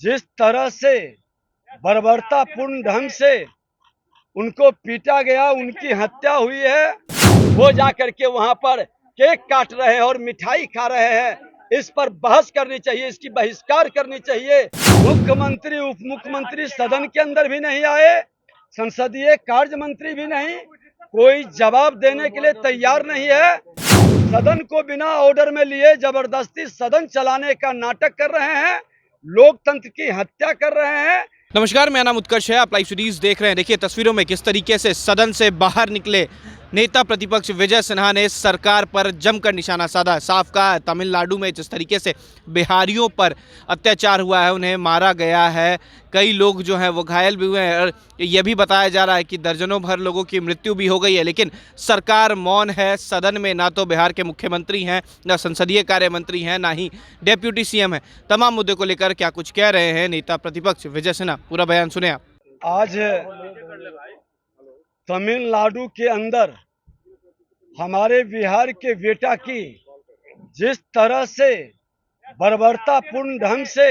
जिस तरह से बर्बरतापूर्ण ढंग से उनको पीटा गया, उनकी हत्या हुई है, वो जाकर के वहां पर केक काट रहे हैं और मिठाई खा रहे हैं। इस पर बहस करनी चाहिए, इसकी बहिष्कार करनी चाहिए। मुख्यमंत्री, उप मुख्यमंत्री सदन के अंदर भी नहीं आए, संसदीय कार्य मंत्री भी नहीं, कोई जवाब देने के लिए तैयार नहीं है। सदन को बिना ऑर्डर में लिए जबरदस्ती सदन चलाने का नाटक कर रहे हैं, लोकतंत्र की हत्या कर रहे हैं। नमस्कार, मेरा नाम उत्कर्ष है। आप लाइव सीरीज देख रहे हैं। देखिए तस्वीरों में किस तरीके से सदन से बाहर निकले नेता प्रतिपक्ष विजय सिन्हा ने सरकार पर जमकर निशाना साधा। साफ कहा, तमिलनाडु में जिस तरीके से बिहारियों पर अत्याचार हुआ है, उन्हें मारा गया है, कई लोग जो हैं वो घायल भी हुए हैं और यह भी बताया जा रहा है कि दर्जनों भर लोगों की मृत्यु भी हो गई है, लेकिन सरकार मौन है। सदन में ना तो बिहार के मुख्यमंत्री हैं, ना संसदीय कार्य मंत्री हैं, ना ही डेप्यूटी सीएम है। तमाम मुद्दे को लेकर क्या कुछ कह रहे हैं नेता प्रतिपक्ष विजय सिन्हा, पूरा बयान सुने आप। आज तमिलनाडु के अंदर हमारे बिहार के बेटा की जिस तरह से बर्बरतापूर्ण ढंग से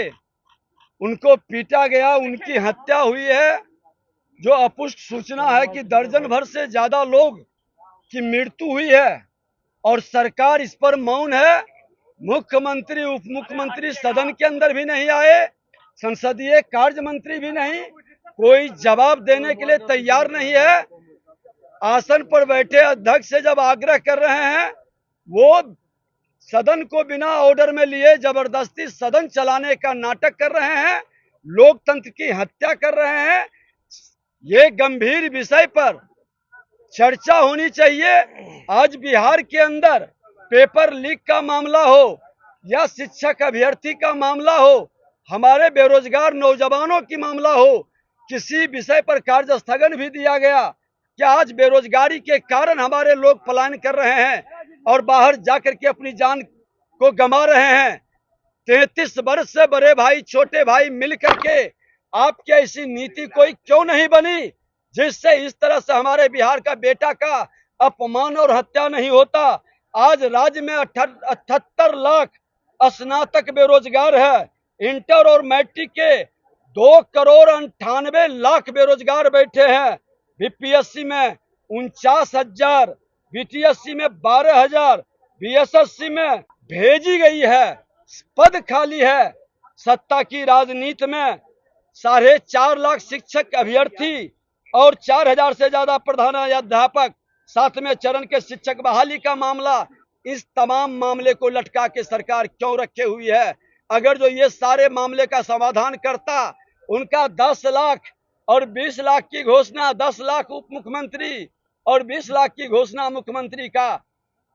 उनको पीटा गया, उनकी हत्या हुई है, जो अपुष्ट सूचना है कि दर्जन भर से ज्यादा लोग की मृत्यु हुई है और सरकार इस पर मौन है। मुख्यमंत्री, उप मुख्यमंत्री सदन के अंदर भी नहीं आए, संसदीय कार्य मंत्री भी नहीं, कोई जवाब देने के लिए तैयार नहीं है। आसन पर बैठे अध्यक्ष से जब आग्रह कर रहे हैं, वो सदन को बिना ऑर्डर में लिए जबरदस्ती सदन चलाने का नाटक कर रहे हैं, लोकतंत्र की हत्या कर रहे हैं। ये गंभीर विषय पर चर्चा होनी चाहिए। आज बिहार के अंदर पेपर लीक का मामला हो या शिक्षक अभ्यर्थी का मामला हो, हमारे बेरोजगार नौजवानों की मामला हो, किसी विषय पर कार्य स्थगन भी दिया गया। क्या आज बेरोजगारी के कारण हमारे लोग पलायन कर रहे हैं और बाहर जाकर के अपनी जान को गंवा रहे हैं? 33 वर्ष से बड़े भाई छोटे भाई मिलकर के आपकी ऐसी नीति कोई क्यों नहीं बनी जिससे इस तरह से हमारे बिहार का बेटा का अपमान और हत्या नहीं होता? आज राज्य में 78 लाख स्नातक बेरोजगार है, इंटर और मैट्रिक के 2,98,00,000 बेरोजगार बैठे हैं। बीपीएससी में 49,000, बीटीएससी में 12,000, बीएसएससी में भेजी गई है, पद खाली है। सत्ता की राजनीति में 4.5 लाख शिक्षक अभ्यर्थी और 4,000 से ज्यादा प्रधानाध्यापक, 7वें चरण के शिक्षक बहाली का मामला, इस तमाम मामले को लटका के सरकार क्यों रखे हुई है? अगर जो ये सारे मामले का समाधान करता, उनका 10 लाख और 20 लाख की घोषणा, 10 लाख उप मुख्यमंत्री और 20 लाख की घोषणा मुख्यमंत्री का,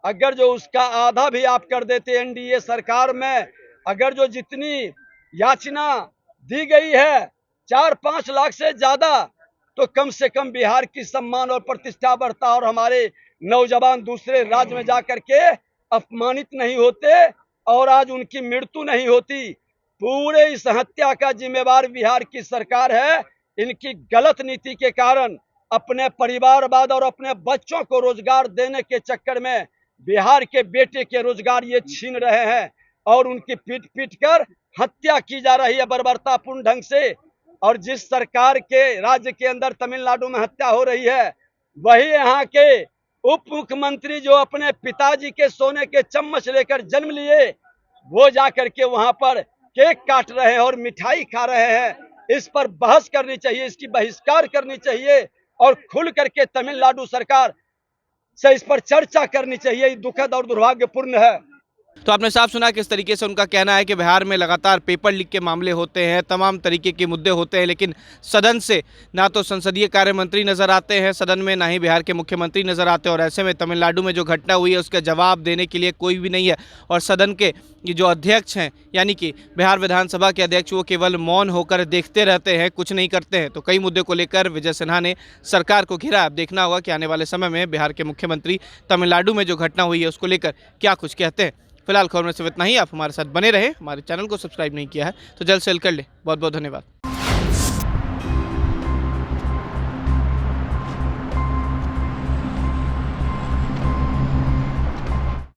अगर जो उसका आधा भी आप कर देते एनडीए सरकार में, अगर जो जितनी याचना दी गई है 4-5 लाख से ज्यादा, तो कम से कम बिहार की सम्मान और प्रतिष्ठा बढ़ता और हमारे नौजवान दूसरे राज्य में जाकर के अपमानित नहीं होते और आज उनकी मृत्यु नहीं होती। पूरे इस हत्या का जिम्मेवार बिहार की सरकार है। इनकी गलत नीति के कारण अपने परिवारवाद और अपने बच्चों को रोजगार देने के चक्कर में बिहार के बेटे के रोजगार ये छीन रहे हैं और उनकी पीट पीट कर हत्या की जा रही है बर्बरतापूर्ण ढंग से। और जिस सरकार के राज्य के अंदर तमिलनाडु में हत्या हो रही है, वही यहाँ के उप मुख्यमंत्री जो अपने पिताजी के सोने के चम्मच लेकर जन्म लिए, वो जाकर के वहां पर केक काट रहे हैं और मिठाई खा रहे हैं। इस पर बहस करनी चाहिए, इसकी बहिष्कार करनी चाहिए और खुल करके तमिलनाडु सरकार से इस पर चर्चा करनी चाहिए। दुखद और दुर्भाग्यपूर्ण है। तो आपने साफ सुना किस तरीके से उनका कहना है कि बिहार में लगातार पेपर लीक के मामले होते हैं, तमाम तरीके के मुद्दे होते हैं, लेकिन सदन से ना तो संसदीय कार्य मंत्री नजर आते हैं सदन में, ना ही बिहार के मुख्यमंत्री नजर आते हैं। और ऐसे में तमिलनाडु में जो घटना हुई है उसका जवाब देने के लिए कोई भी नहीं है। और सदन के जो अध्यक्ष हैं, यानी कि बिहार विधानसभा के अध्यक्ष, वो केवल मौन होकर देखते रहते हैं, कुछ नहीं करते हैं। तो कई मुद्दे को लेकर विजय सिन्हा ने सरकार को घेरा। अब देखना होगा कि आने वाले समय में बिहार के मुख्यमंत्री तमिलनाडु में जो घटना हुई है उसको लेकर क्या कुछ कहते हैं। फिलहाल खबर में सिर्फ इतना ही। आप हमारे साथ बने रहे, हमारे चैनल को सब्सक्राइब नहीं किया है तो जल्द से जल्द कर ले। बहुत बहुत धन्यवाद।